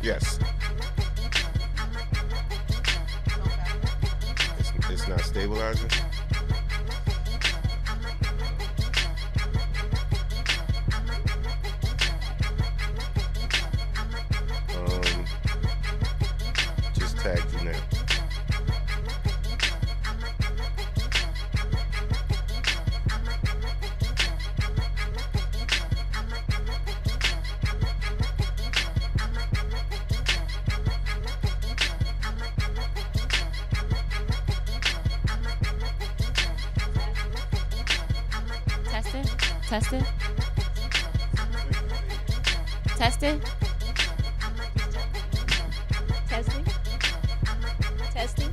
Yes. It's not stabilizing. Um, just tagged you now. Test it. Test it. Test it. Testing. Testing.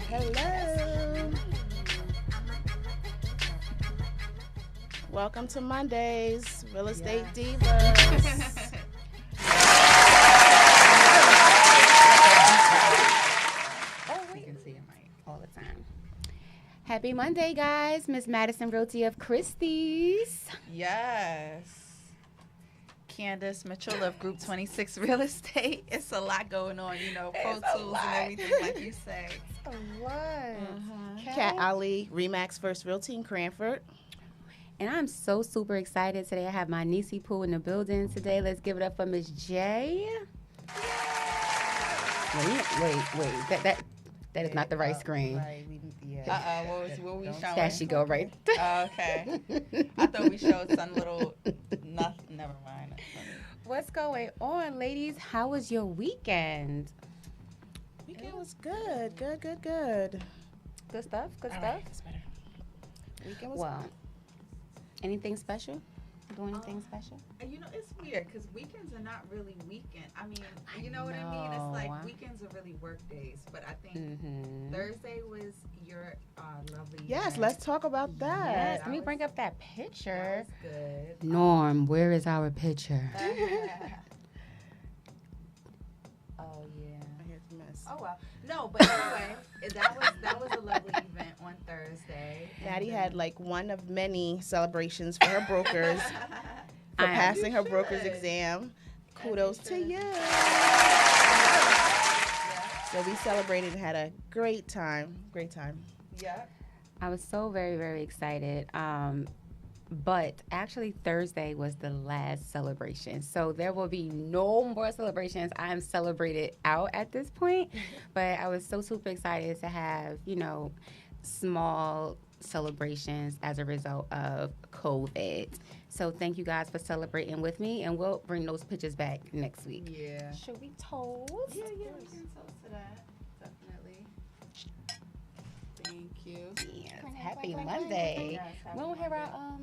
Hello. Welcome to Mondays, Real Estate Divas. You can see it right all the time. Happy Monday, guys. Miss Madison Realty of Christie's. Yes. Candace Mitchell of Group 26 Real Estate. It's a lot going on, Pro Tools and everything, like you say. A lot. Kat Ali, Remax First Realty in Cranford. And I'm so super excited today. I have my niecey Pooh in the building today. Let's give it up for Miss J. Wait. That is not the right screen. Right. What were we showing? There she go, right? Oh, okay. I thought we showed some little, nothing. Never mind. What's going on, ladies? How was your weekend? Weekend was good. Good. Good stuff? Good All stuff? right, that's better. Weekend was Well, anything special? Do anything special? It's weird because weekends are not really weekend. I mean, you know what I mean? It's like know. weekends are really work days. But I think Mm-hmm. Thursday was your lovely Yes, event. let's talk about that. Yes, let me bring up that picture. That was good. Norm, where is our picture? Oh yeah. Here's a mess. Oh well. No, but anyway, that was a lovely event on Thursday. Maddie had like one of many celebrations for her brokers for I am. passing her You broker's should. exam. Kudos to you. Yeah. So we celebrated and had a great time. Great time. Yeah. I was so very, very excited. But actually, Thursday was the last celebration. So there will be no more celebrations. I am celebrated out at this point. But I was so super excited to have, small celebrations as a result of COVID. So thank you guys for celebrating with me. And we'll bring those pictures back next week. Yeah. Should we toast? Yeah, we can toast to that. Definitely. Thank you. Yes. Happy Monday. Yes, happy We don't hear Monday. our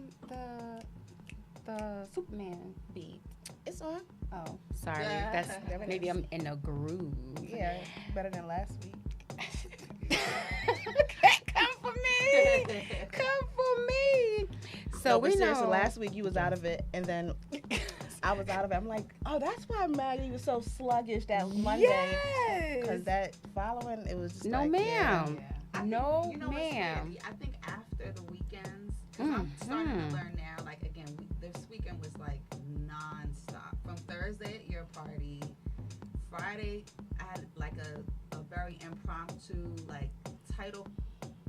the Superman beat. It's on. Oh, sorry. Yeah. That's maybe I'm in a groove. Yeah, better than last week. Come for me. Come for me. So No, but we seriously, know last week you was out of it, and then I was out of it. I'm like, oh, that's why Maggie was so sluggish that Monday. Because that following, it was just No, like, ma'am. Yeah. I think, No, you know what's ma'am. scary? I think after the weekends, 'cause I'm starting to learn now, like, again, this weekend was, like, nonstop. From Thursday at your party, Friday, I had, like, a very impromptu, like, title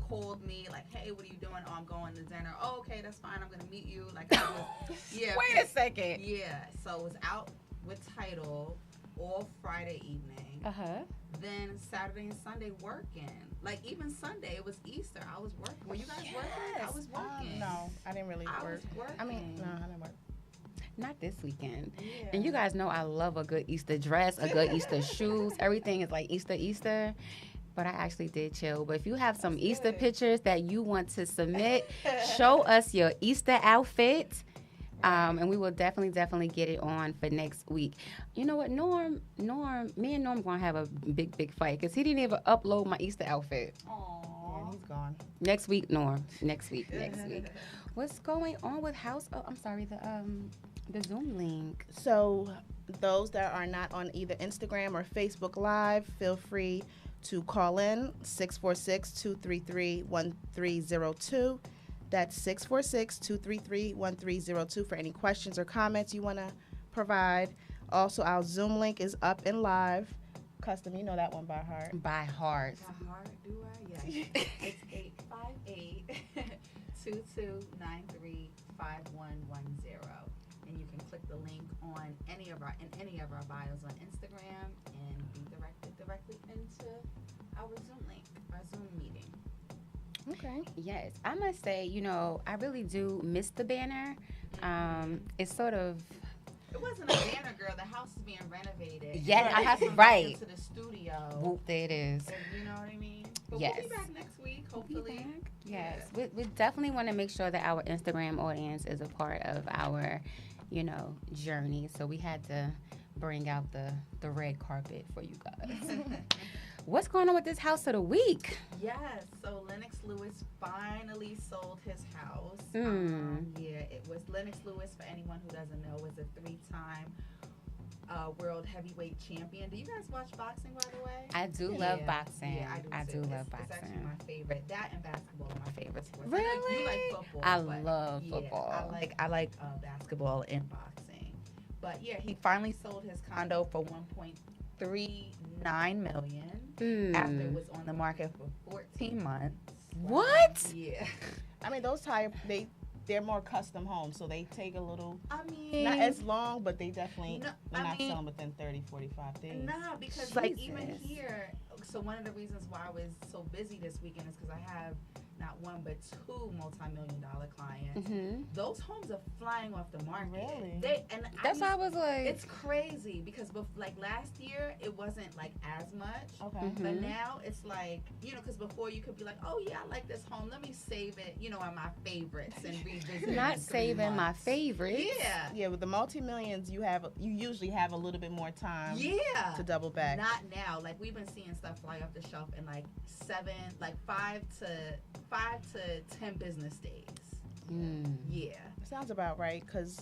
called me, like, hey, what are you doing? Oh, I'm going to dinner. Oh, okay, that's fine. I'm going to meet you. Like, I was, yeah. Wait a second. Yeah, so it was out with title all Friday evening. Uh-huh. Then Saturday and Sunday working. Like even Sunday, it was Easter. I was working. Were you guys working? I was working. No, I didn't really I work. was working. I mean, no, I didn't work. Not this weekend. Yeah. And you guys know I love a good Easter dress, a good Easter shoes. Everything is like Easter. But I actually did chill. But if you have some Easter pictures that you want to submit, show us your Easter outfit. And we will definitely get it on for next week. You know what, Norm, me and Norm gonna have a big fight because he didn't even upload my Easter outfit. Yeah, Aww. he's gone. Next week, Norm. Next week. What's going on with House? Oh, I'm sorry, the Zoom link. So those that are not on either Instagram or Facebook Live, feel free to call in 646-233-1302. That's 646-233-1302 for any questions or comments you want to provide. Also, our Zoom link is up and live. Custom, you know that one by heart. By heart. How hard do I? Yes. It's 858-2293-5110. And you can click the link on any of our bios on Instagram and be directed directly into our Zoom link, our Zoom meeting. Okay. Yes, I must say, I really do miss the banner. It's sort of. It wasn't a banner, girl. The house is being renovated. Yeah, And I have- it's come right. back into the studio. Whoop, there it is. You know what I mean? But Yes. we'll be back next week, hopefully. Yes, we definitely want to make sure that our Instagram audience is a part of our, journey. So we had to bring out the red carpet for you guys. What's going on with this house of the week? Yes, so Lennox Lewis finally sold his house. Yeah, it was Lennox Lewis, for anyone who doesn't know, was a 3-time world heavyweight champion. Do you guys watch boxing, by the way? I do love boxing. Yeah, I do love It's boxing. actually my favorite. That and basketball are my favorite sports. Really? I know you like football. I but love yeah, football. I like basketball and boxing. But yeah, he finally sold his condo for $1.39 million after it was on the market for 14 months. What? Yeah. I mean, those they're more custom homes, so they take a little, I mean, not as long, but they definitely, No, they're I not mean- selling within 30, 45 days. nah, because like even Jesus. here, so one of the reasons why I was so busy this weekend is because I have not one but 2 multi-million-dollar clients. Those homes are flying off the market. Really? That's why I was like, It's crazy because like last year it wasn't like as much. Okay. But now it's like, because before you could be like, oh yeah, I like this home. Let me save it, on my favorites and revisit it. not in 3 saving my months. favorites. Yeah. Yeah, with the multi-millions, you usually have a little bit more time Yeah. to double back. Not now. Like we've been seeing stuff fly off the shelf in like 5 to 10 business days. Yeah. Sounds about right, because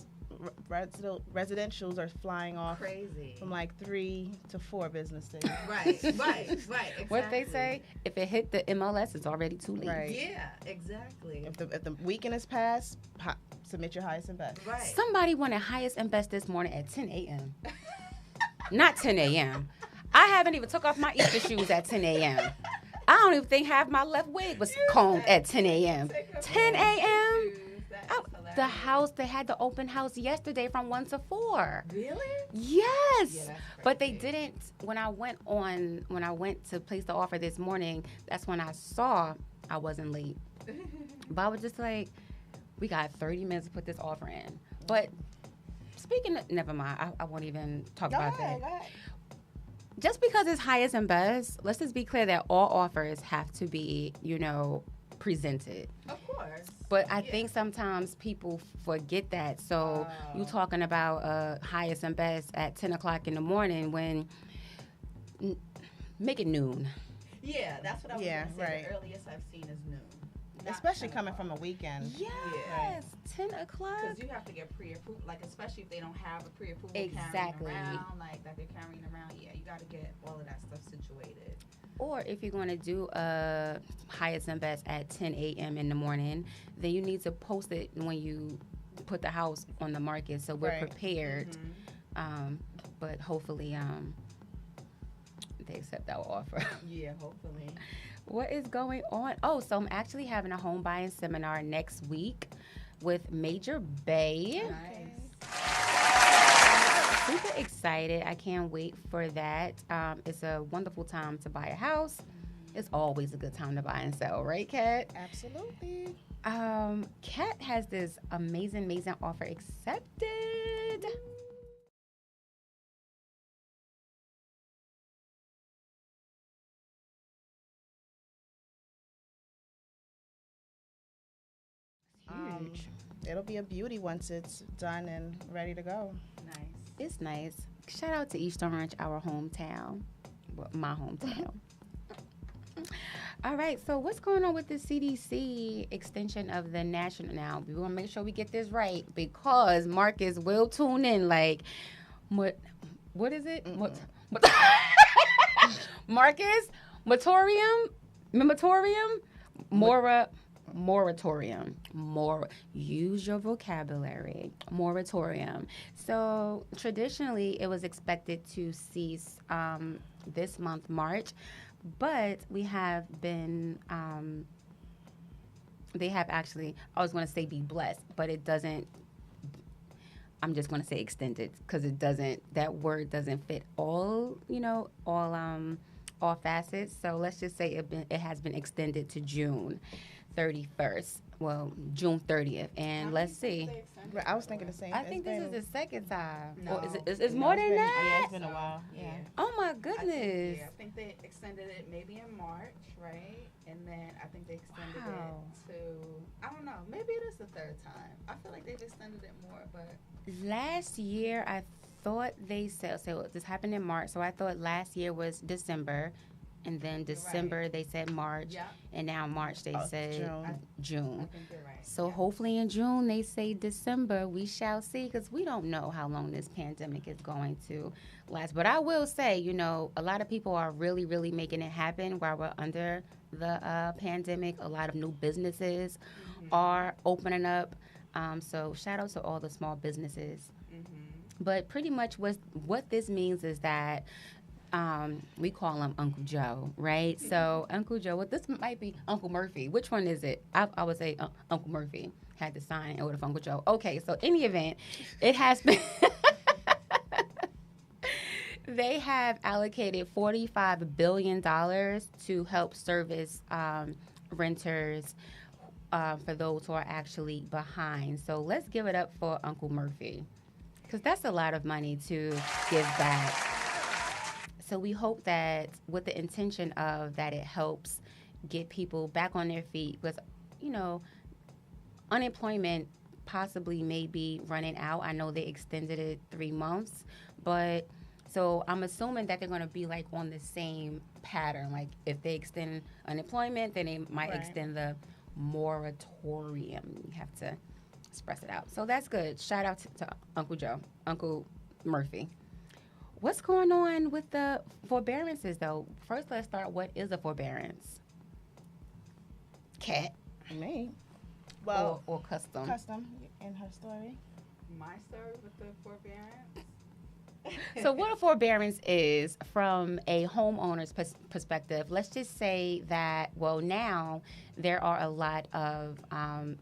residentials are flying off Crazy. from like 3 to 4 business days. Right. Exactly. What they say, if it hit the MLS, it's already too late. Right. Yeah, exactly. If the weekend is passed, submit your highest and best. Right. Somebody wanted highest and best this morning at 10 a.m. Not 10 a.m. I haven't even took off my Easter shoes at 10 a.m. I don't even think half my left wig was combed at 10 a.m. 10 a.m. The house, they had the open house yesterday from 1 to 4. Really? Yes. Yeah, that's But they crazy. didn't, when I went to place the offer this morning, that's when I saw I wasn't late. But I was just like, we got 30 minutes to put this offer in. But speaking of, never mind, I won't even talk about that. Go ahead. Just because it's highest and best, let's just be clear that all offers have to be, presented. Of course. But I think sometimes people forget that. So you talking about highest and best at 10 o'clock in the morning when, make it noon. Yeah, that's what I was Yeah, going to say. right. The earliest I've seen is noon. Not Especially 10 coming o'clock. from a weekend. Yes, 10 o'clock. Because you have to get pre-approved, like especially if they don't have a pre-approval Exactly. carrying around, like that they're carrying around. Yeah, you got to get all of that stuff situated. Or if you're going to do a highest and best at 10 a.m. in the morning, then you need to post it when you put the house on the market so we're Right. prepared. Mm-hmm. But hopefully they accept our offer. Yeah, hopefully. What is going on? Oh, so I'm actually having a home buying seminar next week with Major Bay. Nice. Super excited. I can't wait for that. It's a wonderful time to buy a house. It's always a good time to buy and sell, right, Kat? Absolutely. Kat has this amazing offer accepted. Huge. It'll be a beauty once it's done and ready to go. Nice. It's nice. Shout out to East Orange, our hometown. Well, my hometown. All right, so what's going on with the CDC extension of the national? Now, we want to make sure we get this right because Marcus will tune in. Like, what is it? Marcus? Moratorium? Use your vocabulary. Moratorium. So traditionally, it was expected to cease this month, March, but we have been. They have actually. I was going to say be blessed, but it doesn't. I'm just going to say extended because it doesn't. That word doesn't fit all. All facets. So let's just say it has been extended to June 31st. Well, June 30th. And let's see. I was thinking the same. I think this is the second time. No. Or is it's more than that? Yeah, it's been a while. Yeah. Oh my I goodness. think they extended it maybe in March, right? And then I think they extended Wow. it to, I don't know, maybe it is the 3rd time. I feel like they've extended it more, but Last year, I thought they said, so this happened in March, so I thought last year was December, and then You're December they said March, Yeah, and now March they said June. I June. think you're right. So Yeah. hopefully in June they say December. We shall see, because we don't know how long this pandemic is going to last. But I will say, you know, a lot of people are really, really making it happen while we're under the pandemic. A lot of new businesses are opening up. So shout out to all the small businesses. But pretty much what this means is that we call him Uncle Joe, right? So Uncle Joe, well, this might be Uncle Murphy. Which one is it? I would say Uncle Murphy had to sign in order for Uncle Joe. Okay, so in the event, it has been. They have allocated $45 billion to help service renters for those who are actually behind. So let's give it up for Uncle Murphy, because that's a lot of money to give back. So we hope that with the intention of that it helps get people back on their feet, because, you know, unemployment possibly may be running out. I know they extended it 3 months, but so I'm assuming that they're going to be like on the same pattern. Like if they extend unemployment, then they might Right. extend the moratorium. You have to express it out. So that's good. Shout out to Uncle Joe, Uncle Murphy. What's going on with the forbearances, though? First, let's start. What is a forbearance? Cat Me. Well, or custom? custom in her story. My story with the forbearance. So what a forbearance is from a homeowner's perspective, let's just say that, well, now there are a lot of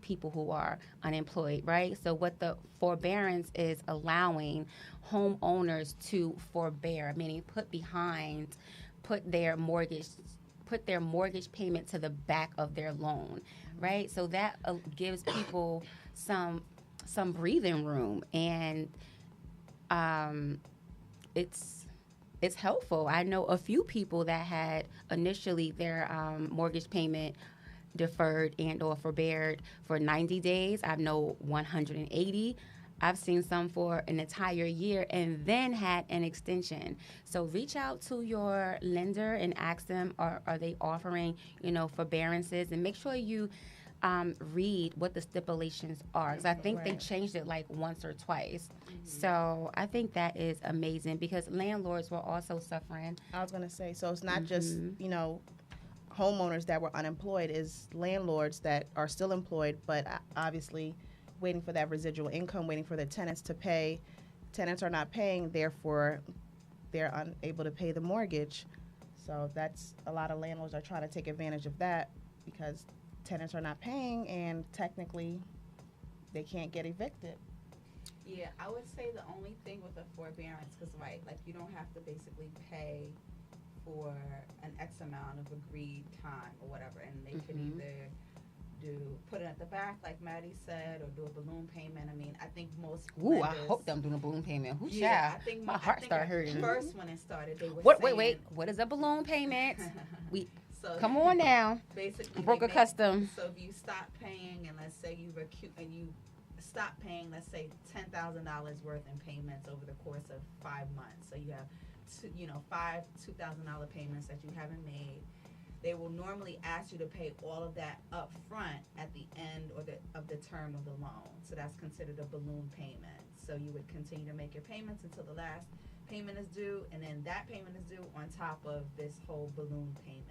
people who are unemployed, right? So what the forbearance is allowing homeowners to forbear, meaning put their mortgage payment to the back of their loan, right? So that gives people some breathing room, and it's helpful. I know a few people that had initially their mortgage payment deferred and or forbeared for 90 days. I know 180. I've seen some for an entire year and then had an extension. So reach out to your lender and ask them, are they offering, forbearances, and make sure you read what the stipulations are, because I think they Right. changed it like once or twice. So I think that is amazing, because landlords were also suffering. I was gonna say, so it's not just homeowners that were unemployed, is landlords that are still employed, but obviously waiting for that residual income, waiting for the tenants to pay. Tenants are not paying, therefore they're unable to pay the mortgage. So that's a lot of landlords are trying to take advantage of that, because tenants are not paying and technically they can't get evicted. Yeah, I would say the only thing with a forbearance, because like you don't have to basically pay for an X amount of agreed time or whatever, and they could either put it at the back like Maddie said, or do a balloon payment. I mean, I think most Ooh, I lenders- hope I'm doing a balloon payment. Who Yeah, child? I think My heart started hurting. First, when it started, they were Wait. saying, What is a balloon payment? So Come on now. basically, Broker they make- custom. So if you stop paying, and let's say you stop paying, let's say $10,000 worth in payments over the course of 5 months. So you have five $2,000 payments that you haven't made. They will normally ask you to pay all of that up front at the end of the term of the loan. So that's considered a balloon payment. So you would continue to make your payments until the last payment is due, and then that payment is due on top of this whole balloon payment.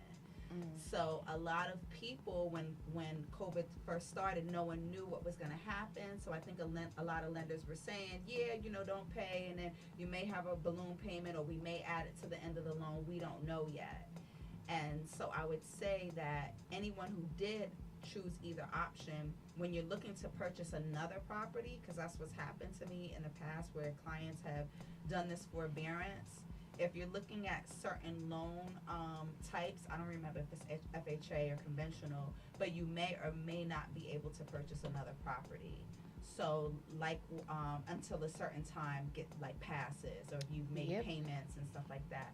So a lot of people, when COVID first started, no one knew what was going to happen. So I think a lot of lenders were saying, don't pay, and then you may have a balloon payment, or we may add it to the end of the loan. We don't know yet. And so I would say that anyone who did choose either option, when you're looking to purchase another property, because that's what's happened to me in the past where clients have done this forbearance. If you're looking at certain loan types, I don't remember if it's FHA or conventional, but you may or may not be able to purchase another property. So until a certain time passes, or if you've made payments and stuff like that.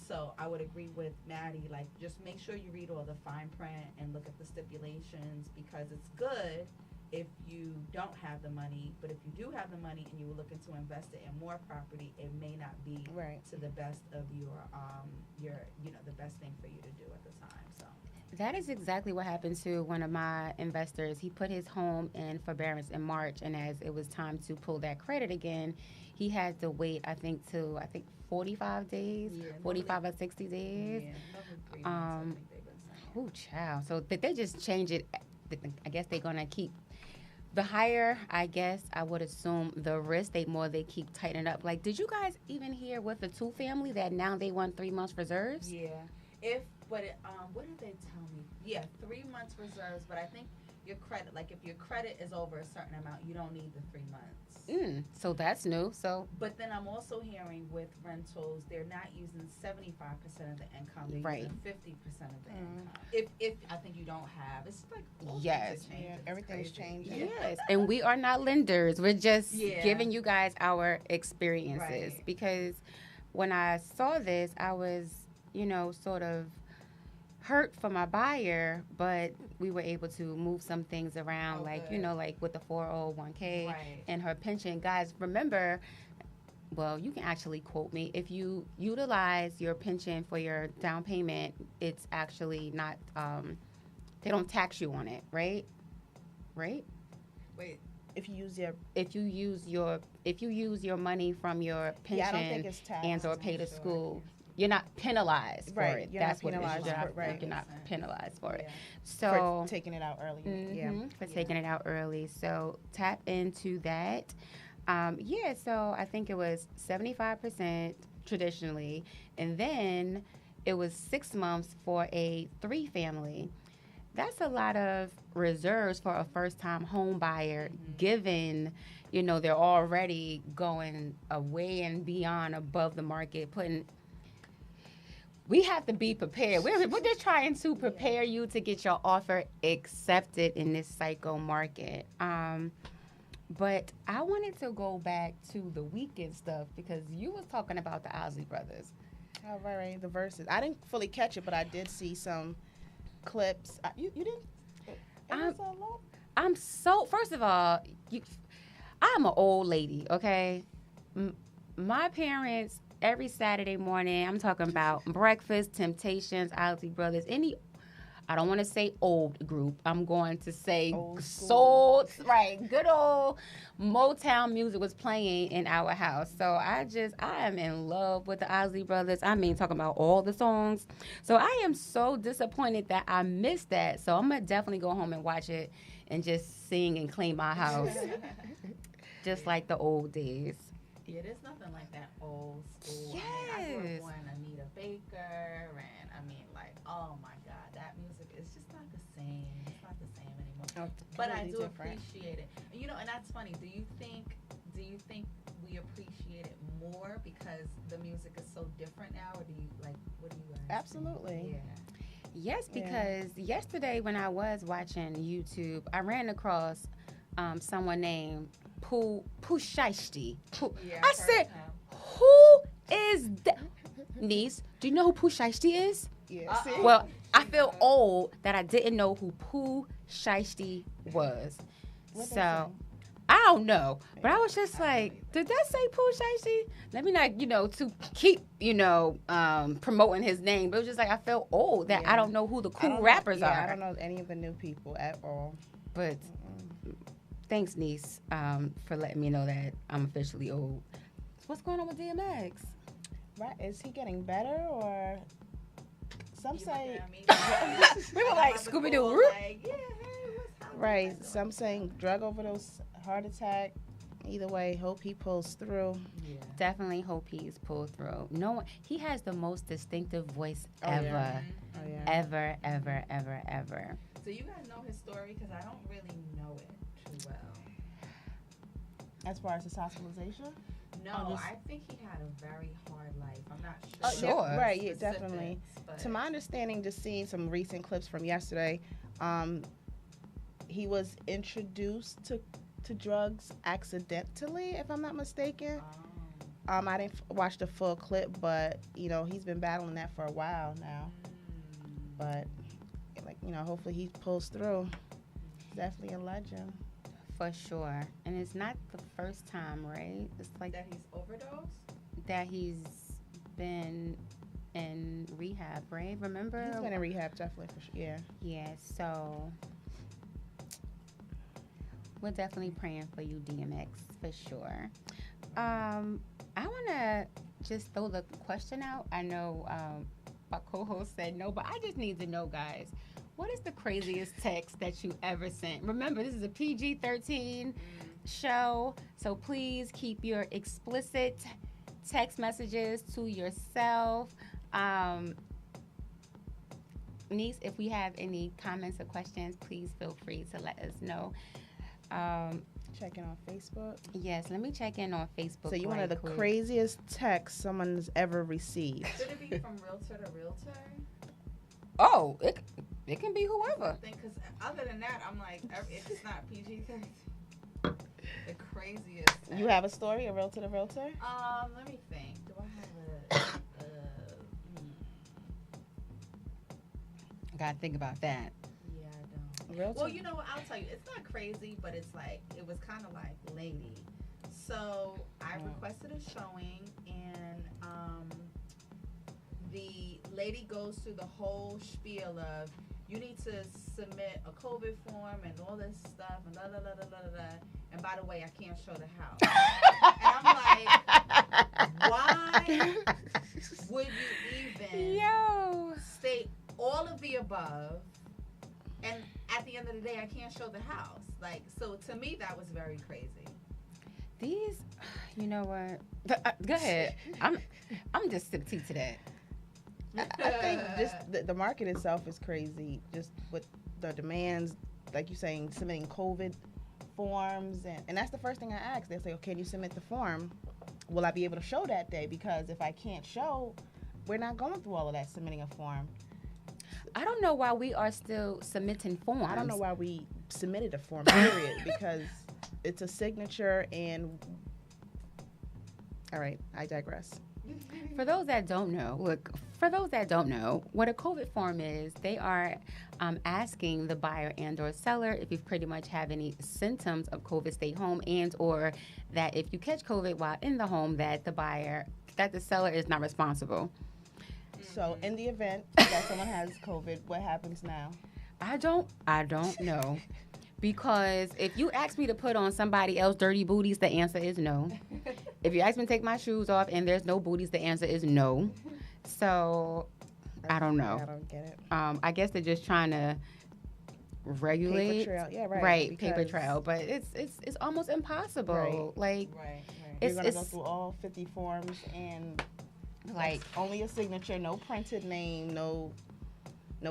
So I would agree with Maddie, just make sure you read all the fine print and look at the stipulations, because it's good if you don't have the money, but if you do have the money and you were looking to invest it in more property, it may not be Right. to the best of your the best thing for you to do at the time. So That is exactly what happened to one of my investors. He put his home in forbearance in March, and as it was time to pull that credit again, he had to wait, I think 45 days, Yeah, 45 or 60 days. another 3 months, I think they've been saying. Oh, child. So did they just change it? I guess they're going to keep the higher, I guess, I would assume the risk, they keep tightening up. Like, did you guys even hear with the two family that now they want 3 months reserves? Yeah. What did they tell me? Yeah, 3 months reserves, but I think your credit, like if your credit is over a certain amount, you don't need the 3 months. So that's new. So, But then I'm also hearing with rentals, they're not using 75% of the income. They're Right. using 50% of the income. If I think you don't have, it's like all things Yes. are changing. Yeah, It's everything's crazy. changing. yes. And we are not lenders. We're just Yeah. giving you guys our experiences. Right. Because when I saw this, I was, sort of hurt for my buyer, but we were able to move some things around, Oh, like, good. like with the 401k Right. and her pension. Guys, remember, well, you can actually quote me. If you utilize your pension for your down payment, it's actually not, they don't tax you on it, right? Right? Wait. If you use your If you use your money from your yeah, I don't think pension it's taxed. and or pay to Sure. school, you're not penalized for Right, it. you're not That's what it is. penalized You're for not, it, right. you're not Makes sense. penalized for it. Yeah. So for taking it out early. Yeah. for Yeah. taking it out early. So tap into that. So I think it was 75% traditionally, and then it was 6 months for a 3 family. That's a lot of reserves for a first-time home buyer, given, they're already going away and beyond above the market, we have to be prepared. We're just trying to prepare you to get your offer accepted in this psycho market. But I wanted to go back to the weekend stuff because you was talking about the Isley Brothers. Oh, right. The verses. I didn't fully catch it, but I did see some clips. You didn't? It was a long. First of all, I'm an old lady, okay? My parents, every Saturday morning, I'm talking about Breakfast, Temptations, Isley Brothers, I don't want to say old group. I'm going to say Old soul, right? Good old Motown music was playing in our house. So I am in love with the Isley Brothers. I mean, talking about all the songs. So I am so disappointed that I missed that. So I'm going to definitely go home and watch it and just sing and clean my house. Just like the old days. Yeah, there's nothing like that old school. I grew Yes. up on Anita Baker, and I mean, like, oh my God, that music is just not the same. It's not the same anymore. But I do appreciate it. And that's funny. Do you think we appreciate it more because the music is so different now, or do you what do you guys? Absolutely. Yeah. Yes, Yeah. because yesterday when I was watching YouTube, I ran across someone named Pooh Shiesty. Yeah, I I've heard said, him. who is that? Niece, do you know who Pooh Shiesty is? Yeah. See? Well, I feel old that I didn't know who Pooh Shiesty was. What they So, say? I don't know. But I was just like, did that say Pooh Shiesty? Let me not, to keep, promoting his name. But it was just like, I felt old that I Yeah. don't know who the I cool don't know- rappers yeah, are. I don't know any of the new people at all. But thanks, niece, for letting me know that I'm officially old. What's going on with DMX? Right? Is he getting better or? Some You say looking at me? We were like I'm Scooby-Doo. cool, like, yeah, hey, how's right. you guys Some saying drug overdose, heart attack. Either way, hope he pulls through. doing? Yeah. Definitely hope he's pulled through. No one, he has the most distinctive voice Oh, ever, yeah. Mhm. Oh yeah. ever, ever, ever, ever. So you guys know his story because I don't really know it too well. As far as his hospitalization. No, just- I think he had a very hard life. I'm not sure. Oh, Sure. yeah, right. Yeah, specifics, definitely. but- To my understanding, just seeing some recent clips from yesterday, he was introduced to drugs accidentally, if I'm not mistaken. I didn't watch the full clip, but he's been battling that for a while now. But hopefully he pulls through. Definitely a legend. For sure. And it's not the first time, right? It's like That he's overdosed? that he's been in rehab, right? Remember? He's been in rehab, definitely, for sure. Yeah. Yeah, so we're definitely praying for you, DMX, for sure. I want to just throw the question out. I know my co-host said no, but I just need to know, guys, what is the craziest text that you ever sent? Remember, this is a PG-13 show, so please keep your explicit text messages to yourself. Niece, if we have any comments or questions, please feel free to let us know. Checking on Facebook. Yes, let me check in on Facebook. So you right wanted the quick. craziest text someone's ever received. Should it be from realtor to realtor? Oh, it can be whoever. Because other than that, I'm like, if it's not PG-13, the craziest. You have a story, a realtor to realtor? Let me think. Do I have I gotta think about that. Yeah, I don't. Realtor? Well, you know what? I'll tell you. It's not crazy, but it's like, it was kind of like lady. So I requested a showing, and the lady goes through the whole spiel of, you need to submit a COVID form and all this stuff, and da da da da da da. And by the way, I can't show the house. And I'm like, why would you even state all of the above, and at the end of the day, I can't show the house? Like, so to me, that was very crazy. These, you know what? Go ahead. I'm just sip tea to that. I think just the market itself is crazy. Just with the demands, like you're saying, submitting COVID forms, and that's the first thing I ask. They say, "Oh, can you submit the form? Will I be able to show that day? Because if I can't show, we're not going through all of that submitting a form." I don't know why we are still submitting forms. I don't know why we submitted a form, period, because it's a signature and... All right, I digress. For those that don't know, what a COVID form is, they are asking the buyer and or seller if you pretty much have any symptoms of COVID, stay home, and or that if you catch COVID while in the home, that the seller is not responsible. So in the event that someone has COVID, what happens now? I don't know. Because if you ask me to put on somebody else dirty booties, the answer is no. If you ask me to take my shoes off and there's no booties, the answer is no. So, I don't know. I don't get it. I guess they're just trying to regulate. Paper trail. Yeah, right. Right, paper trail. But it's almost impossible. Right. Like, Right. You're going to go through all 50 forms and like only a signature, no printed name, no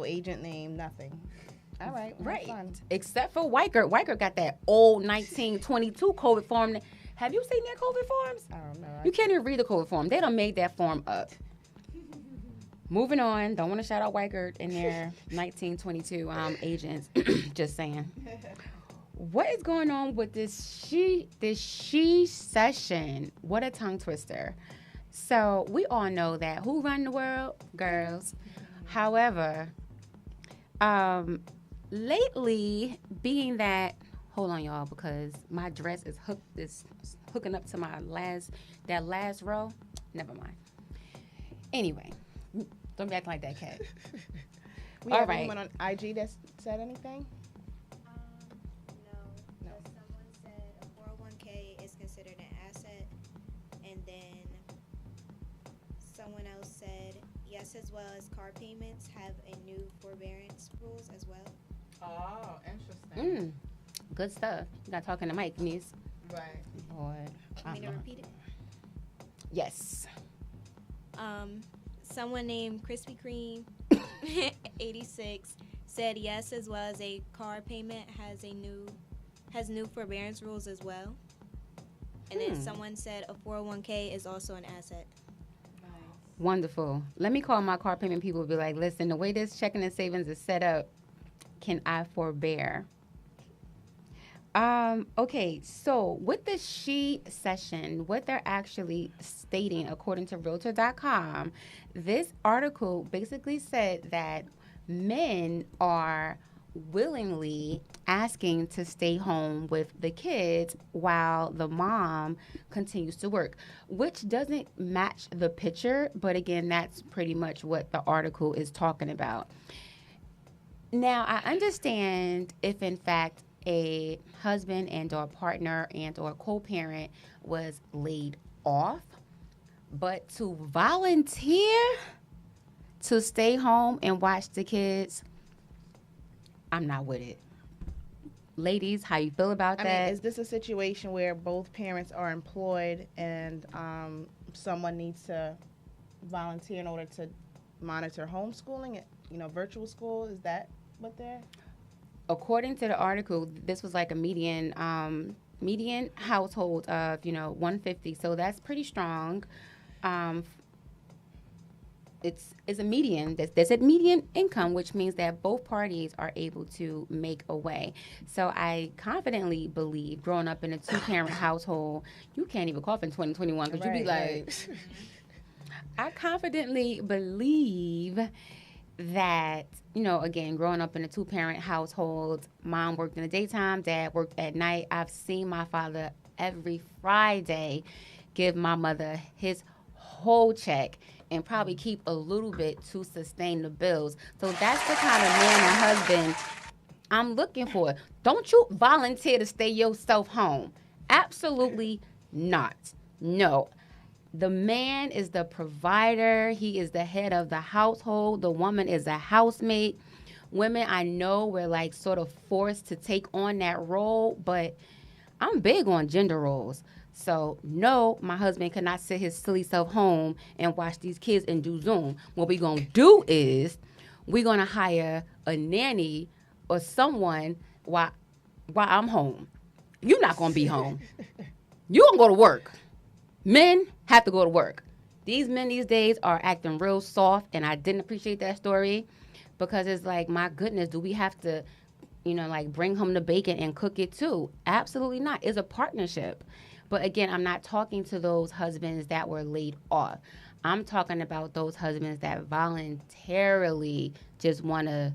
agent name, nothing. All right. Well, right. fun. Except for Weicker. Weicker got that old 1922 COVID form. Have you seen their COVID forms? I don't know. You can't even read the COVID form. They done made that form up. Moving on. Don't want to shout out Weicker and their 1922 agents. Just saying. What is going on with this she session? What a tongue twister. So we all know that who run the world? Girls. However, lately, being that, hold on, y'all, because my dress is hooking up to my last row. Never mind. Anyway, don't be acting like that, cat. We All have right. anyone on IG that said anything? No. Someone said a 401k is considered an asset, and then someone else said yes, as well as car payments have a new forbearance rules as well. Oh, interesting. Good stuff. You got talking to Mike, niece. Right. Lord. Want me to repeat it? Yes. Someone named Krispy Kreme 86 said yes, as well as a car payment has new forbearance rules as well. And then someone said a 401k is also an asset. Wonderful. Let me call my car payment people and be like, listen, the way this checking and savings is set up, can I forbear? Okay, so with the she session, what they're actually stating, according to Realtor.com, this article basically said that men are willingly asking to stay home with the kids while the mom continues to work, which doesn't match the picture. But again, that's pretty much what the article is talking about. Now, I understand if in fact a husband and or partner and or co-parent was laid off, but to volunteer to stay home and watch the kids, I'm not with it. Ladies, how you feel about I that? mean, is this a situation where both parents are employed and someone needs to volunteer in order to monitor homeschooling, virtual school? Is that what they're? According to the article, this was like a median household of 150, so that's pretty strong. It's a median. There's a median income, which means that both parties are able to make a way. So I confidently believe, growing up in a two-parent household, you can't even cough in 2021 because you be like, I confidently believe that, again, growing up in a two-parent household, mom worked in the daytime, dad worked at night. I've seen my father every Friday give my mother his whole check and probably keep a little bit to sustain the bills. So that's the kind of man and husband I'm looking for. Don't you volunteer to stay yourself home. Absolutely not. No. The man is the provider. He is the head of the household. The woman is a housemate. Women, I know we're like sort of forced to take on that role, but I'm big on gender roles. So, no, my husband cannot sit his silly self home and watch these kids and do Zoom. What we're going to do is we're going to hire a nanny or someone while I'm home. You're not going to be home. You're going to go to work. Men have to go to work. These men these days are acting real soft, and I didn't appreciate that story because it's like, my goodness, do we have to, bring home the bacon and cook it too? Absolutely not. It's a partnership. But again, I'm not talking to those husbands that were laid off. I'm talking about those husbands that voluntarily just want to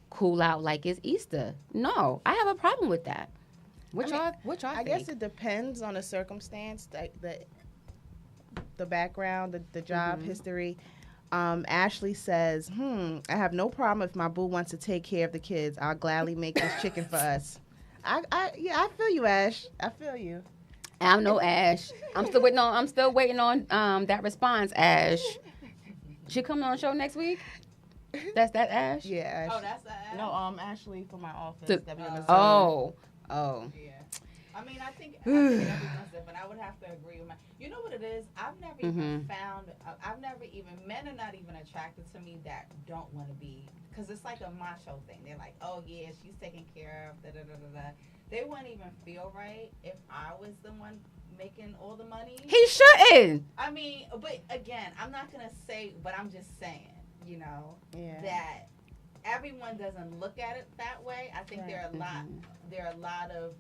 cool out like it's Easter. No, I have a problem with that. What y'all think? Guess it depends on the circumstance, the background, the job history. Ashley says, I have no problem if my boo wants to take care of the kids. I'll gladly make this chicken for us. I feel you, Ash. I feel you. I'm no Ash. I'm still waiting on that response, Ash. She coming on the show next week? That's that Ash? Yeah, Ash. Oh, that's the Ash? No, Ashley from my office. That be on the Zoom. Oh. Yeah. I mean, I think everyone's different. I would have to agree with you know what it is? I've never even men are not even attracted to me that don't want to be, because it's like a macho thing. They're like, oh yeah, she's taken care of, da-da-da-da-da. They wouldn't even feel right if I was the one making all the money. He shouldn't. I mean, but again, I'm not going to say, but I'm just saying, that everyone doesn't look at it that way. I think there are a lot of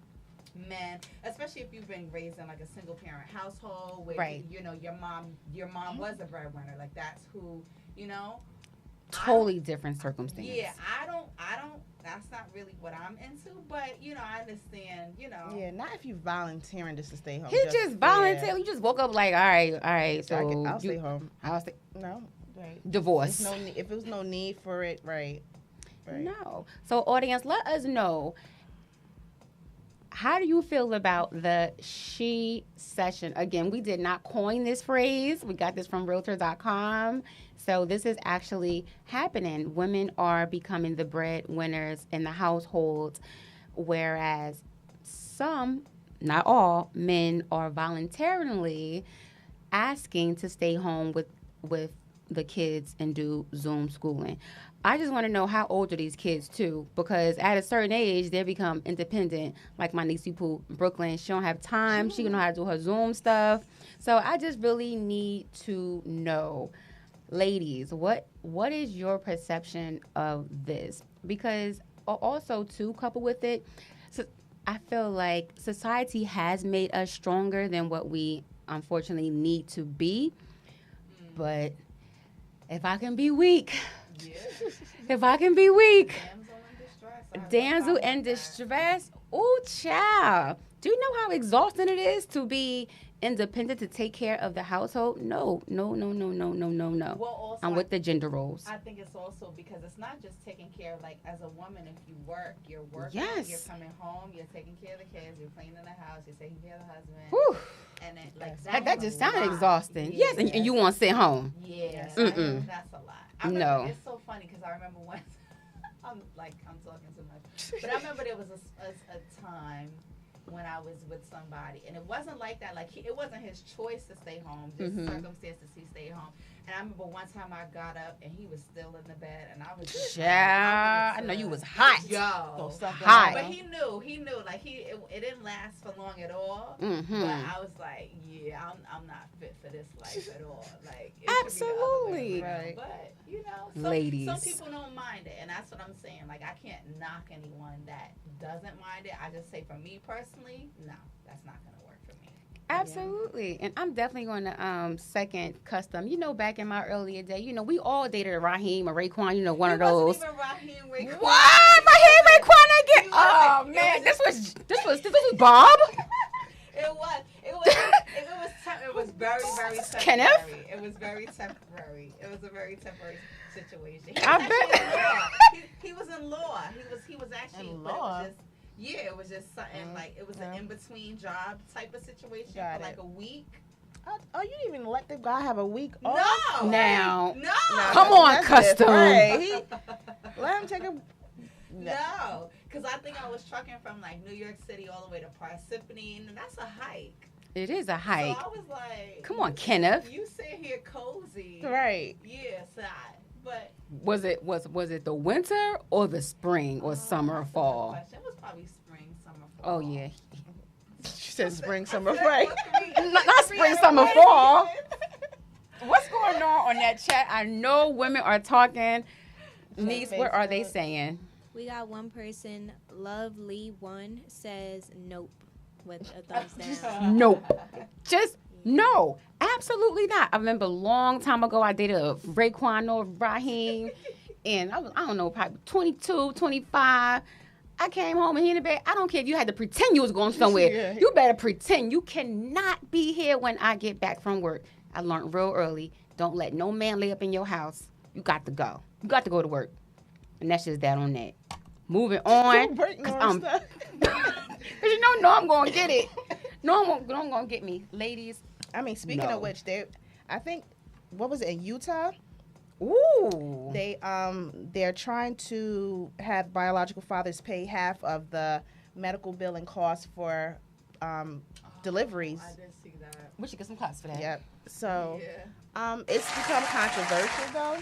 men, especially if you've been raised in like a single parent household where your mom was a breadwinner, like that's who, totally different circumstance. Yeah, I don't that's not really what I'm into, but I understand, Yeah, not if you volunteering just to stay home. He just volunteered. Yeah. You just woke up like, all right. So I'll stay home. I'll stay. No, right. Divorce. If there was no need for it, right. No. So audience, let us know. How do you feel about the she session? Again, we did not coin this phrase. We got this from Realtor.com. So this is actually happening. Women are becoming the breadwinners in the household, whereas some, not all, men are voluntarily asking to stay home with the kids and do Zoom schooling. I just want to know how old are these kids too, because at a certain age they become independent. Like my niece Pooh, Brooklyn, she don't have time. She don't know how to do her Zoom stuff. So I just really need to know, ladies, what is your perception of this? Because also too, coupled with it, so I feel like society has made us stronger than what we unfortunately need to be. But if I can be weak. Yeah. If I can be weak. Damsel in distress. Damsel in distress. Ooh, child. Do you know how exhausting it is to be independent, to take care of the household? No. Well, also, I'm with the gender roles. I think it's also because it's not just taking care of, like, as a woman, if you work, you're working, Yes. you're coming home, you're taking care of the kids, you're cleaning the house, you're taking care of the husband. Whew. And then, like, That that's just a sounded lot. exhausting. Yeah. Yes, and you want to sit home. Yeah, Mm-mm. that's a lot. I remember, No. It's so funny because I remember once, I'm talking too much, but I remember there was a time when I was with somebody, and it wasn't like that. Like, it wasn't his choice to stay home, just circumstances he stayed home. And I remember one time I got up and he was still in the bed, and I was just Child, I know you was hot. Yo, Hot. but he knew, like, it didn't last for long at all. Mm-hmm. But I was like, yeah, I'm not fit for this life at all. Like, it should be the other way Absolutely. around. Right. But you know, Ladies. some people don't mind it, and that's what I'm saying. Like, I can't knock anyone that doesn't mind it. I just say, for me personally, no, that's not gonna work for me. Absolutely. And I'm definitely going to second custom. You know, back in my earlier day, you know, we all dated a Raheem or Raekwon, you know, one of those. Wasn't even Raheem Raekwon. What? Raheem Raekwon again? You Oh, wasn't. man. This was Bob? It was very, very temporary. Kenneth? It was very temporary. It was a very temporary situation. I bet. He was in law. He was actually In but law? it was just something like it was an in between job type of situation Got for like it. a week. Oh, you didn't even let the guy have a week off? No. Now. No. Come on, That's custom. different. Let him take a... No, because I think I was trucking from like New York City all the way to Parsippany, and that's a hike. It is a hike. So I was like, Come on, Kenneth. You sit here cozy. Right. Yeah, but Was it the winter or the spring or summer or that's a good fall? question. It was probably spring, summer, fall. Oh, yeah. She said spring, summer, right. Not spring, summer, fall. What's going on that chat? I know women are talking. Niece, what are they saying? We got one person, Lovely1, says nope with a thumbs down. Nope. Just no. Absolutely not. I remember a long time ago I dated a Raekwon or Raheem, and I don't know, probably 22, 25. I came home and he in the bed. I don't care if you had to pretend you was going somewhere. Yeah. You better pretend. You cannot be here when I get back from work. I learned real early. Don't let no man lay up in your house. You got to go. You got to go to work. And that's just that on that. Moving on. Breaking Cause on stuff. Cause you know I'm gonna get it. No one gonna get me, ladies. I mean, speaking No. of which, I think, what was it, in Utah? Ooh. They're trying to have biological fathers pay half of the medical bill and costs for deliveries. I did see that. We should get some class for that. Yep. So Yeah. it's become controversial though,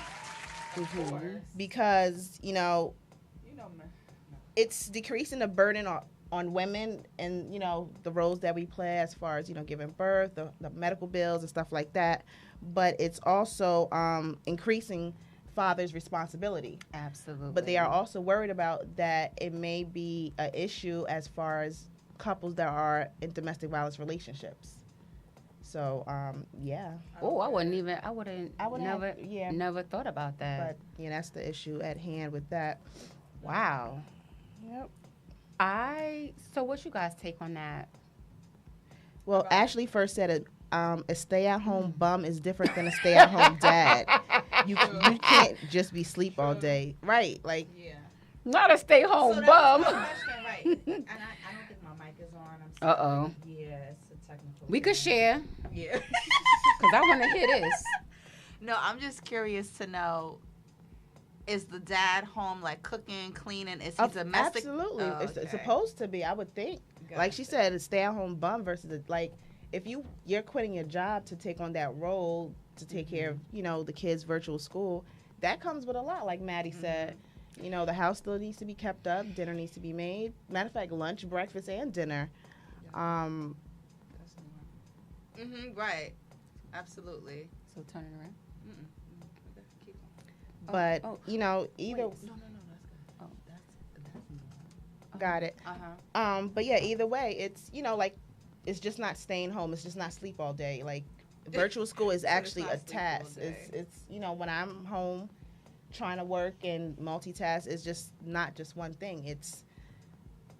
Of course. because You know, man. it's decreasing the burden on women and the roles that we play as far as giving birth, the medical bills and stuff like that. But it's also increasing fathers' responsibility. Absolutely. But they are also worried about that it may be an issue as far as couples that are in domestic violence relationships. So, yeah. Oh, I wouldn't never thought about that. But, that's the issue at hand with that. Wow. Yep. So what you guys take on that? Well, Ashley first said a stay-at-home bum is different than a stay-at-home dad. You can't just be sleep all day. Right. Like, Yeah. Not a stay-home So that bum. was my question, right? And I don't think my mic is on. I'm sorry. Uh-oh. Yeah, it's a technical. We could share, Yeah. because I want to hear this. No, I'm just curious to know. Is the dad home, like cooking, cleaning? Is he domestic? absolutely. Oh, It's okay. supposed to be, I would think. Like she Gotcha. said, a stay-at-home bum versus if you're quitting your job to take on that role to take care of the kids' virtual school, that comes with a lot. Like Maddie said, the house still needs to be kept up, dinner needs to be made. Matter of fact, lunch, breakfast, and dinner. Right. Absolutely. So turn it around. Okay, keep going. But oh. either Wait, no, that's good. Oh. That's got it. Uh-huh. But yeah, either way, it's it's just not staying home. It's just not sleep all day. Like virtual school is So it's actually not a sleep all task. day. It's when I'm home trying to work and multitask is just not just one thing. It's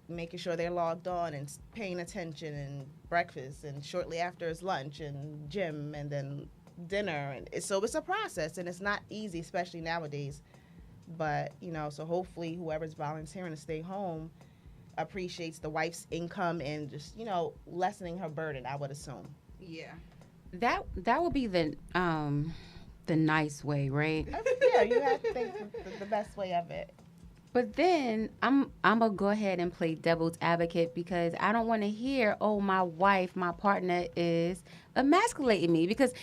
making sure they're logged on and paying attention and breakfast and shortly after is lunch and gym and then dinner. And so it's a process and it's not easy, especially nowadays. But, so hopefully whoever's volunteering to stay home appreciates the wife's income and just, lessening her burden, I would assume. Yeah. That would be the nice way, right? Yeah, you have to think the best way of it. But then I'm gonna go ahead and play devil's advocate because I don't want to hear, oh, my wife, my partner is emasculating me because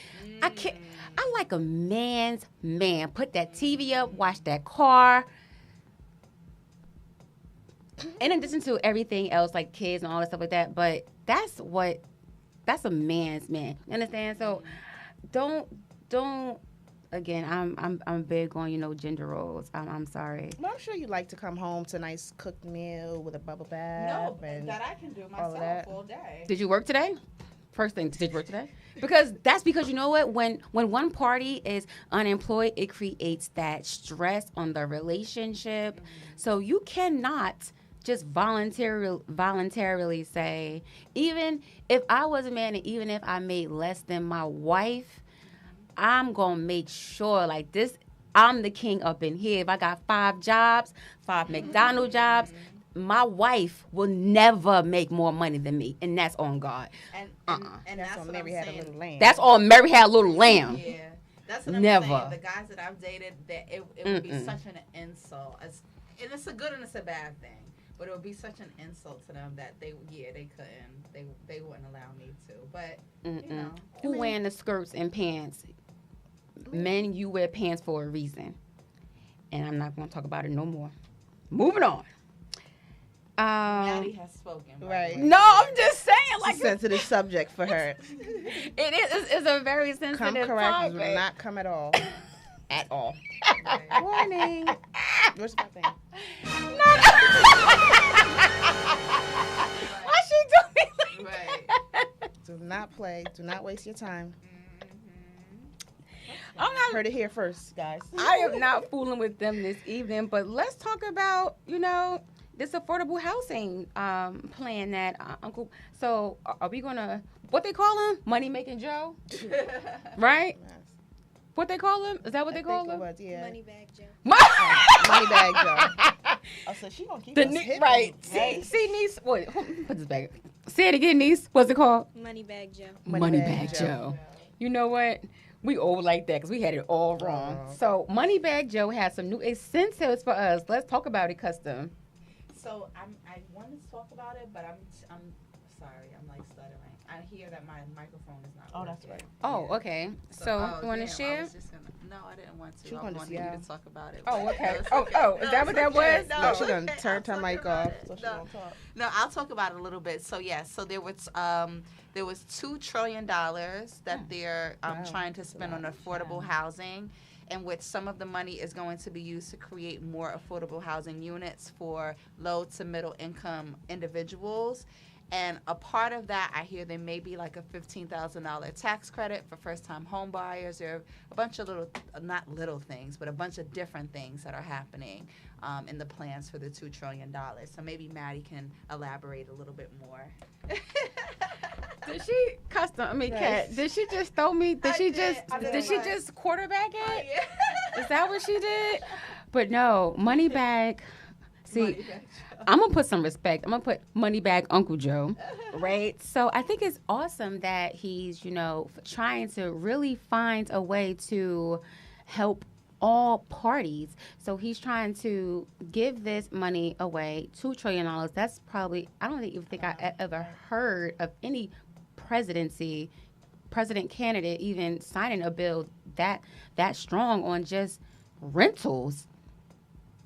I can't. I like a man's man. Put that TV up, watch that car. In addition to everything else, like kids and all that stuff like that, but that's a man's man. You understand? So don't. Again, I'm big on gender roles. I'm sorry. Well, I'm sure you like to come home to a nice cooked meal with a bubble bath. No, and that I can do all of myself that. all day. Did you work today? First thing, did you work today? Because you know what? When one party is unemployed, it creates that stress on the relationship. Mm-hmm. So you cannot just voluntarily say, even if I was a man and even if I made less than my wife, I'm going to make sure like this, I'm the king up in here. If I got 5 jobs, 5 McDonald's jobs, my wife will never make more money than me. And that's on God. And that's what on Mary I'm Had a saying. Little Lamb. That's on Mary Had a Little Lamb. Yeah. That's what I'm Never. saying. The guys that I've dated, that it would be such an insult. And it's a good and it's a bad thing. But it would be such an insult to them that they couldn't. They wouldn't allow me to. But, Who wearing the skirts and pants? Men, you wear pants for a reason. And I'm not going to talk about it no more. Moving on. Maddie has spoken. Right. No, I'm just saying. It's a sensitive subject for her. It's a very sensitive Come correct. topic. Will not come at all. At all. Right. Warning. Where's my thing? Why she doing like Right. Do not play. Do not waste your time. I'm not. Heard it here first, guys. I am not fooling with them this evening, but let's talk about, this affordable housing plan that Uncle. So are we going to, what they call him? Money Making Joe? Right? Yes. What they call him? Is that what they call think him? it was, yeah. Moneybag Joe. Money bag Joe. Oh, so she gonna keep us hip. Right. Right. See, niece. Wait, put this back. Say it again, niece. What's it called? Moneybag Joe. Moneybag Joe. You know what? We old like that because we had it all wrong. So Moneybag Joe has some new incentives for us. Let's talk about it, Custom. So I wanted to talk about it, but I'm sorry. I'm like stuttering. I hear that my microphone is not working. That's right. Oh, okay. So you want to share? No, I didn't want to. She I wanted to wanted see you how. to talk about it. Oh, but okay. it's Oh, is that what that was? No, she done okay. turned her I'll mic talk about off, it. so she No. won't talk. No, I'll talk about it a little bit. So so there was $2 trillion that they're Wow. trying to spend on affordable housing, in which some of the money is going to be used to create more affordable housing units for low to middle income individuals. And a part of that, I hear there may be like a $15,000 tax credit for first-time home buyers. There are a bunch of not little things, but a bunch of different things that are happening in the plans for the $2 trillion. So maybe Maddie can elaborate a little bit more. Did she Kat, did she just throw me? Did she just quarterback it? Yeah. Is that what she did? But no, Moneybag. See, I'm going to put some respect. I'm going to put Moneybag Uncle Joe, right? So I think it's awesome that he's, trying to really find a way to help all parties. So he's trying to give this money away, $2 trillion. That's probably, I don't even think I ever heard of any president candidate even signing a bill that strong on just rentals.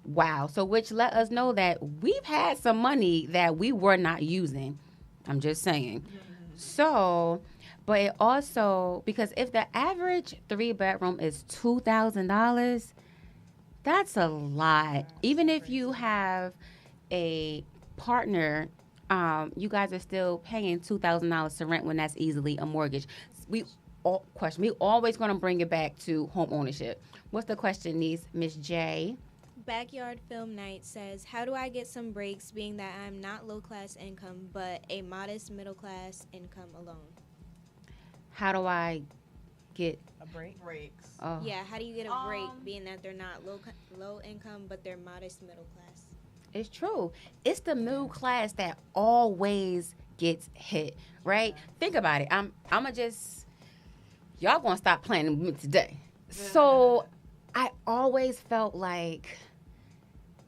Wow. So which let us know that we've had some money that we were not using. I'm just saying. So, but it also, because if the average 3-bedroom is $2,000, that's a lot. Even if you have a partner, you guys are still paying $2,000 to rent when that's easily a mortgage. question. We always going to bring it back to home ownership. What's the question, niece? Miss J? Backyard Film Night says, how do I get some breaks being that I'm not low-class income but a modest middle-class income alone? How do I get A break. Breaks. oh. Yeah, how do you get a break being that they're not low income but they're modest middle-class? It's true. It's the middle class that always gets hit, right? Think about it. I'm gonna just y'all gonna stop playing with me today. So I always felt like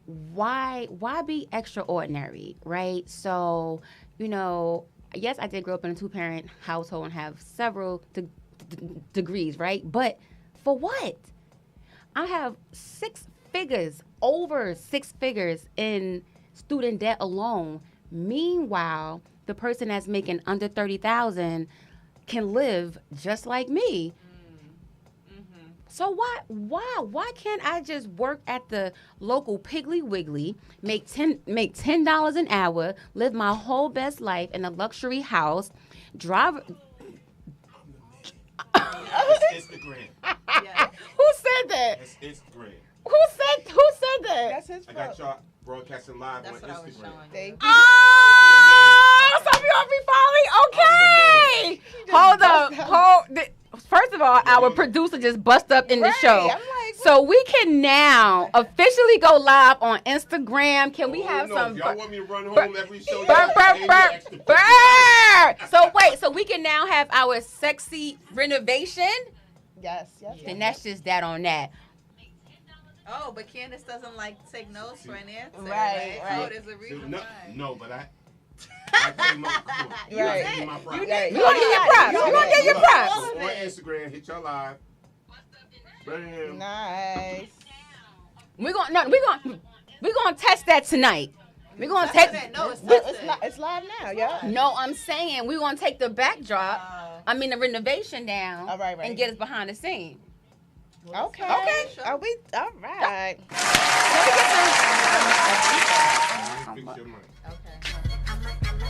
why be extraordinary, right? So, yes, I did grow up in a 2-parent household and have several degrees, right? But for what? I have over 6 figures in student debt alone. Meanwhile, the person that's making under 30,000 can live just like me. So why can't I just work at the local Piggly Wiggly, make $10 an hour, live my whole best life in a luxury house, drive? It's Instagram. Yeah. Who said that? It's Instagram. Who said that? That's his I fault. got y'all broadcasting live That's on what I was Instagram. showing. Thank you. Oh, some of y'all be falling. Okay. Hold up. First of all, our producer just bust up in the show. I'm like, So we can now officially go live on Instagram. Can we have some? If y'all want me to run home every show, you Burr, have to burr, pay me burr, extra. burr. So wait, so we can now have our sexy renovation? yes. Then that's just that on that. Oh, but Candace doesn't like take notes for an answer. Right. Oh, there's a reason No, why. no, but I pay my come on. You Right. gotta give me my props. Right. We gonna give you props. We gonna give you Look, props. On Instagram, hit your live. Bam. Nice. We're gonna test that tonight. We're gonna That's take. it. No, it's No, not. it's live now, yo. No, I'm saying we're gonna take the backdrop. The renovation down, All right. and get us behind the scene. Okay. Okay. Are we all right? Fix your mic. Okay.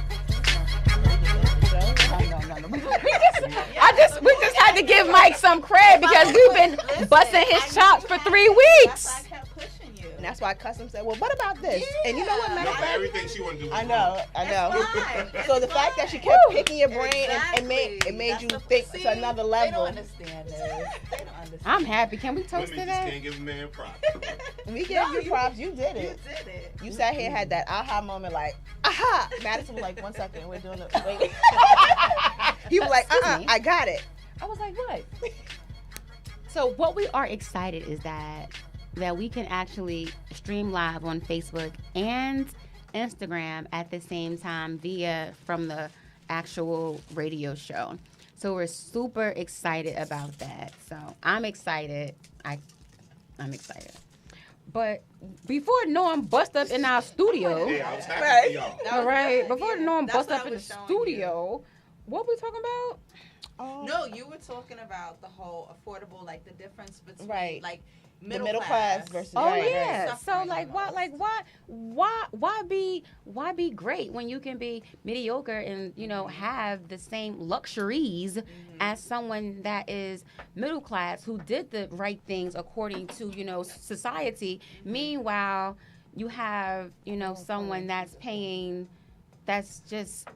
We just had to give Mike some credit because we've been busting his chops for 3 weeks. That's why I kept pushing you. And that's why Custom said, well, what about this? And you know what, matter No, of but fact, everything she want to do. I know. It's So the fine. fact that she kept picking your brain and made That's you the- think see, to another They level. don't understand this. They don't understand. I'm happy. Can we Women toast just to that? can't give a man props. We gave you props. You did You it. did it. You sat here and had that aha moment like, aha. Madison was like, 1 second, we're doing it. Wait. He was like, Excuse me. I got it. I was like, what? So what we are excited is that we can actually stream live on Facebook and Instagram at the same time from the actual radio show. So we're super excited about that. So I'm excited. I'm excited. But before Norm bust up in our studio, Yeah, I was happy Right. for y'all. That all was right, good. before Yeah, Norm that's bust what up I in the was showing studio, what we talking about? Oh. No, you were talking about the whole affordable, like the difference between Right. like The middle class versus Oh right, yeah. right. So why be great when you can be mediocre and have the same luxuries as someone that is middle class who did the right things according to society. Meanwhile, you have someone that's paying. That's just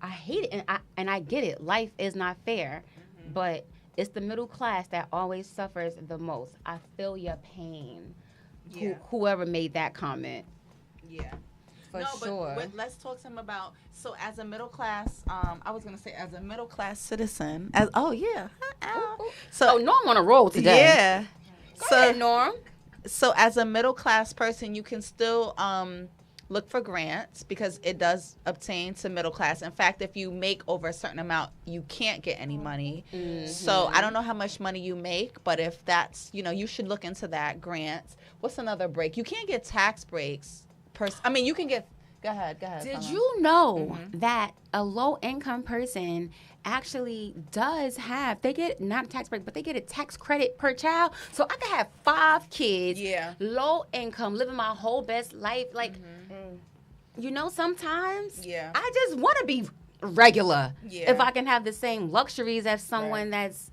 I hate it and I get it. Life is not fair, but it's the middle class that always suffers the most. I feel your pain. Yeah. Whoever made that comment. Yeah. For no, sure. but let's talk to him about. So, as a middle class, I was gonna say as a middle class citizen. So Norm on a roll today. yeah. Go ahead, Norm. So as a middle class person, you can still look for grants because it does obtain to middle class. In fact, if you make over a certain amount, you can't get any money. So I don't know how much money you make, but if that's, you should look into that, grants. What's another break? You can't get tax breaks. You can get, go ahead. Did Summer. you know that a low income person actually does have, they get not a tax break, but they get a tax credit per child? So I could have 5 kids, Yeah. low income, living my whole best life. Like, sometimes Yeah. I just want to be regular. Yeah. If I can have the same luxuries as someone that's,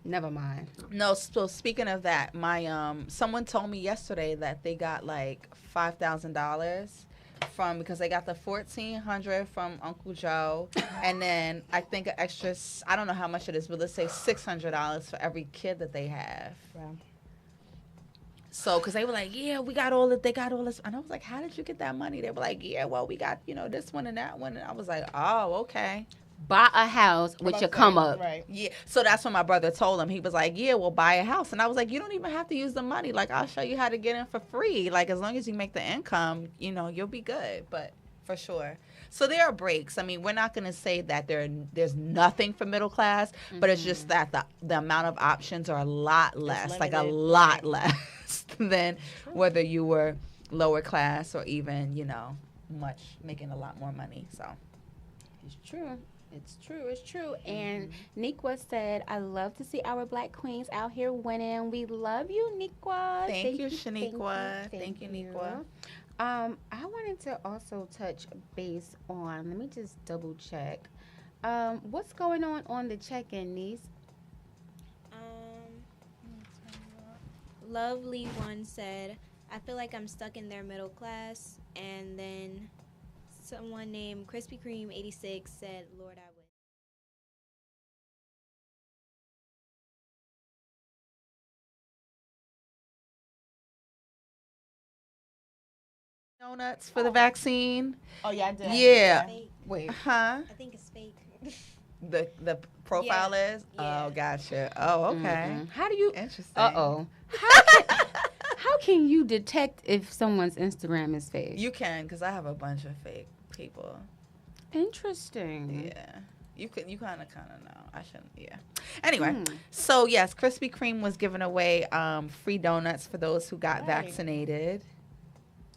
never mind. No, so speaking of that, my someone told me yesterday that they got like $5,000 because they got the $1,400 from Uncle Joe, and then I think an extra, I don't know how much it is, but let's say $600 for every kid that they have. Wow. So, because they were like, yeah, they got all this. And I was like, how did you get that money? They were like, yeah, well, we got, this one and that one. And I was like, oh, okay. Buy a house with your come up. Right. Yeah. So that's what my brother told him. He was like, yeah, we'll buy a house. And I was like, you don't even have to use the money. Like, I'll show you how to get in for free. Like, as long as you make the income, you'll be good. But for sure. So there are breaks. I mean, we're not going to say that there's nothing for middle class, but it's just that the amount of options are a lot less, like a lot less than whether you were lower class or even, making a lot more money. So It's true. It's true. And Nikwa said, I love to see our black queens out here winning. We love you, Nikwa. Thank you, Shaniqua. Thank you, Nikwa. I wanted to also touch base on, let me just double check. What's going on the check-in, niece? Lovely one said, I feel like I'm stuck in their middle class. And then someone named Krispy Kreme 86 said, Lord, I would. Donuts for the vaccine. Oh yeah, I did. Yeah. Fake. Wait. Huh? I think it's fake. The profile is? Yeah. Oh, gotcha. Oh, okay. How do you... Interesting. Uh-oh. How can you detect if someone's Instagram is fake? You can, because I have a bunch of fake people. Interesting. Yeah. You kind of know. I shouldn't, yeah. Anyway, so yes, Krispy Kreme was giving away free donuts for those who got vaccinated.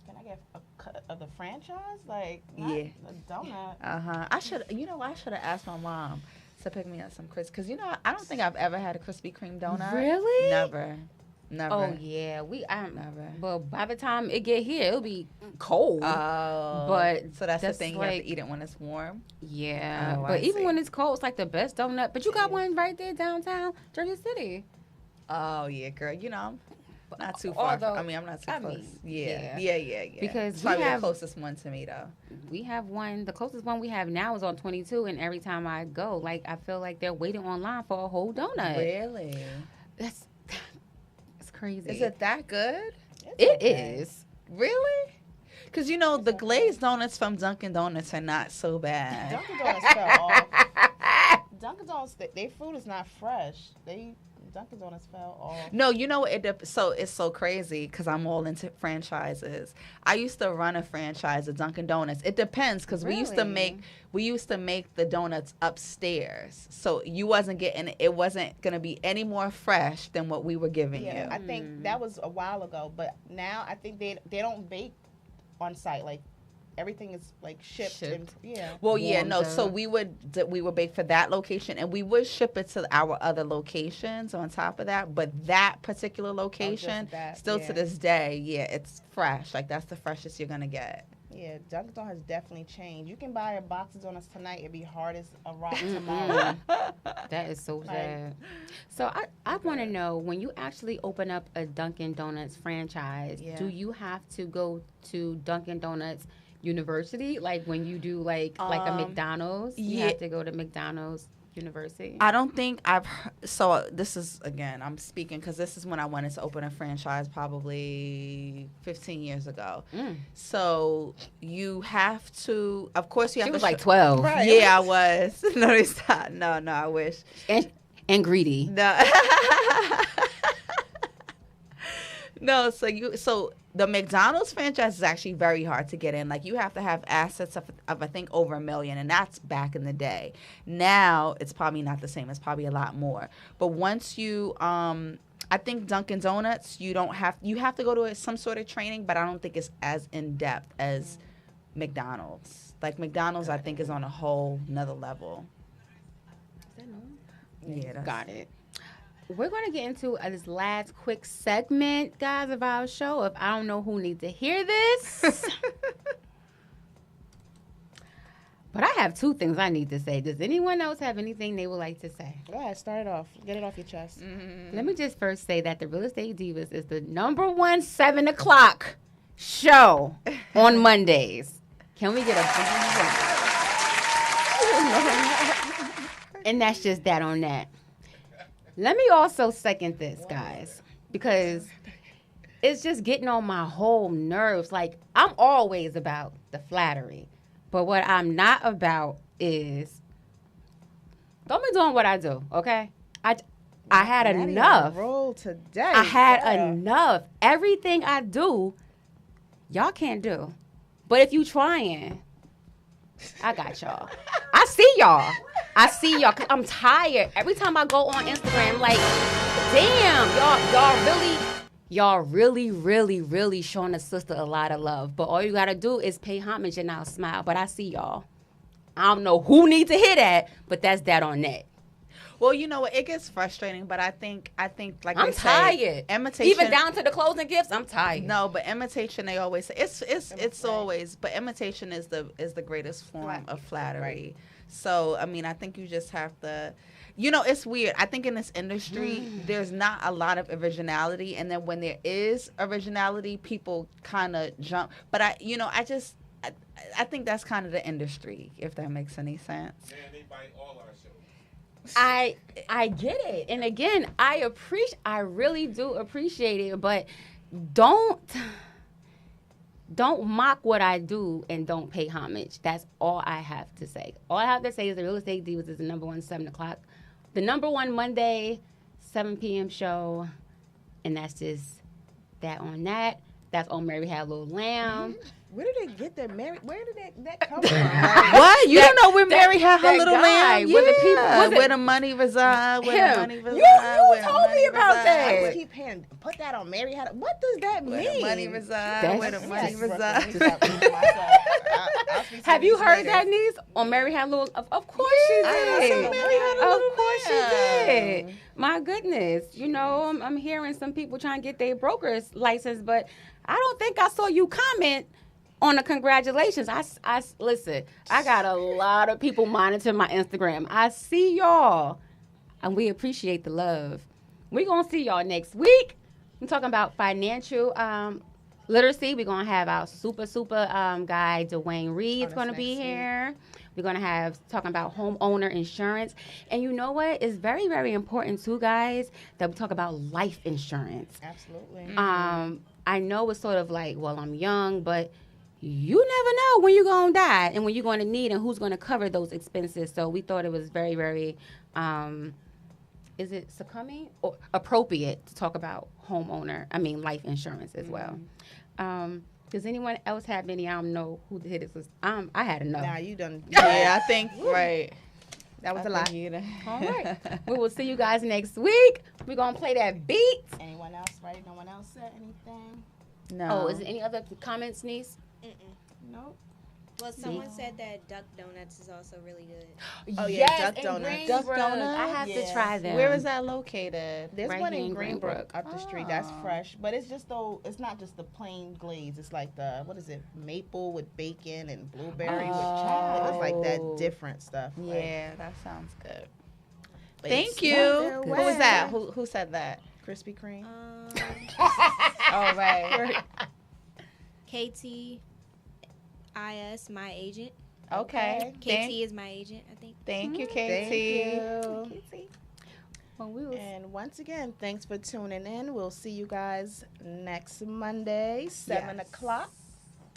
Can I get a cut of the franchise? Like, Yeah. a donut. I should have asked my mom to pick me up some because I don't think I've ever had a Krispy Kreme donut. Really? Never. Oh yeah, Never. Well, by the time it get here, it'll be cold. Oh, but so that's the that's thing. You have to eat it when it's warm. Yeah, Oh, but I even see. when it's cold, it's like the best donut. But you got one right there downtown Jersey City. Oh yeah, girl. I'm not too far. Although, I'm not too close. yeah. Yeah. Because it's we probably have- the closest one to me though. We have one. The closest one we have now is on 22, and every time I go, like I feel like they're waiting online for a whole donut. Really? That's crazy. Is it that good? It is. Really? Because the glazed donuts from Dunkin' Donuts are not so bad. Dunkin' Donuts fell off. Dunkin' Donuts, their food is not fresh. Dunkin' Donuts fell off. No, so it's so crazy because I'm all into franchises. I used to run a franchise at Dunkin' Donuts. It depends because we used to make the donuts upstairs, so it wasn't gonna be any more fresh than what we were giving Yeah, you. I think that was a while ago, but now I think they don't bake on site. Like everything is like shipped. And, yeah. Well, yeah, Warmed no. up. So we would bake for that location, and we would ship it to our other locations on top of that. But that particular location, still to this day, yeah, it's fresh. Like that's the freshest you're gonna get. Yeah, Dunkin' Donuts has definitely changed. You can buy a box of donuts tonight; it'd be hard as a rock tomorrow. That is so sad. So I want to know, when you actually open up a Dunkin' Donuts franchise, do you have to go to Dunkin' Donuts University? Like when you do like a McDonald's, you have to go to McDonald's University? I don't think I've so this is, again, I'm speaking because this is when I wanted to open a franchise probably 15 years ago. So you have to, of course you have She to was like 12. Right. Yeah, I was. No, stop. No, I wish. And greedy. No. No, so the McDonald's franchise is actually very hard to get in. Like you have to have assets of I think over $1 million, and that's back in the day. Now it's probably not the same. It's probably a lot more. But once you I think Dunkin' Donuts, you have to go to some sort of training, but I don't think it's as in depth as McDonald's. Like McDonald's, I think is on a whole nother level. Yeah, Got it. We're going to get into this last quick segment, guys, of our show. If I don't know who needs to hear this. But I have two things I need to say. Does anyone else have anything they would like to say? Go ahead, start it off. Get it off your chest. Let me just first say that the Real Estate Divas is the #1 7 o'clock show on Mondays. Can we get a And that's just that on that. Let me also second this, guys, because it's just getting on my whole nerves. Like, I'm always about the flattery, but what I'm not about is don't be doing what I do, okay? I had Maddie enough. on a roll today. I had enough. Everything I do, y'all can't do. But if you trying, I got y'all. I see y'all. Cause I'm tired. Every time I go on Instagram, like, damn, y'all really showing a sister a lot of love. But all you gotta do is pay homage and I'll smile. But I see y'all. I don't know who needs to hear that, but that's that on that. Well, you know what? It gets frustrating, but I think like I'm they say, tired. imitation, Even down to the closing gifts, I'm tired. No, but imitation, they always say it's always, but imitation is the greatest form of flattery. Right. So I mean, I think you just have to. You know, it's weird. I think in this industry, there's not a lot of originality, and then when there is originality, people kind of jump. But I think that's kind of the industry, if that makes any sense. Man, they bite all our shows. I get it. And again, I really do appreciate it, but don't mock what I do and don't pay homage. That's all I have to say. All I have to say is the Real Estate Divas is the #1 7 o'clock. The #1 Monday, 7 p.m. show. And that's just that on that. That's on Mary Had a Little Lamb. Where did they get that Mary? Where did that come from? What? You don't know where Mary had her little lamb? Where the people, where the money reside? Where the money reside? You told me about that. I keep hearing, put that on Mary had. What does that mean? Where the money reside? Where the money reside? Have you heard that, niece? On Mary Had a Little. Of course she did. Of course she did. My goodness. You know, I'm hearing some people trying to get their broker's license, but I don't think I saw you comment on the congratulations. I listen, I got a lot of people monitoring my Instagram. I see y'all, and we appreciate the love. We're going to see y'all next week. I'm talking about financial literacy. We're going to have our super guy, Dwayne Reed's going to be here. We're going to have talking about homeowner insurance. And you know what? It's very, very important, too, guys, that we talk about life insurance. Absolutely. I know it's sort of like, well, I'm young, but you never know when you're going to die and when you're going to need and who's going to cover those expenses. So we thought it was very, very, is it succumbing or appropriate to talk about life insurance as well. Does anyone else have any? I don't know who did this. I had enough. Nah, you done. Yeah, I think, right. That was a lot. All right. We will see you guys next week. We're going to play that beat. Anyone else, right? No one else said anything? No. Oh, is there any other comments, niece? Nope. Well, someone said that Duck Donuts is also really good. Oh, yeah, yes, Duck in Donuts. Duck Greenbrook. Donuts? I have to try them. Where is that located? There's Right one here in in Greenbrook Greenbrook. up the street. That's fresh, but it's just it's not just the plain glaze. It's like the maple with bacon and blueberry with chocolate. It's like that different stuff. Yeah, that sounds good. But Thank it's you. not Who their was way. that? Who said that? Krispy Kreme. Oh, right. KTIS, my agent. Okay. KT is my agent, I think. Thank you, Thank Katie. you. Well, And once again, thanks for tuning in. We'll see you guys next Monday, 7 Yes. o'clock.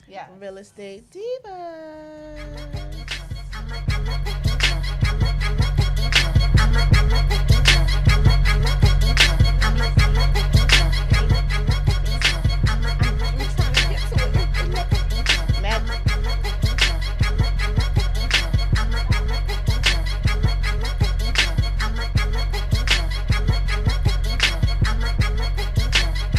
Yeah. Real Estate Divas. I'm a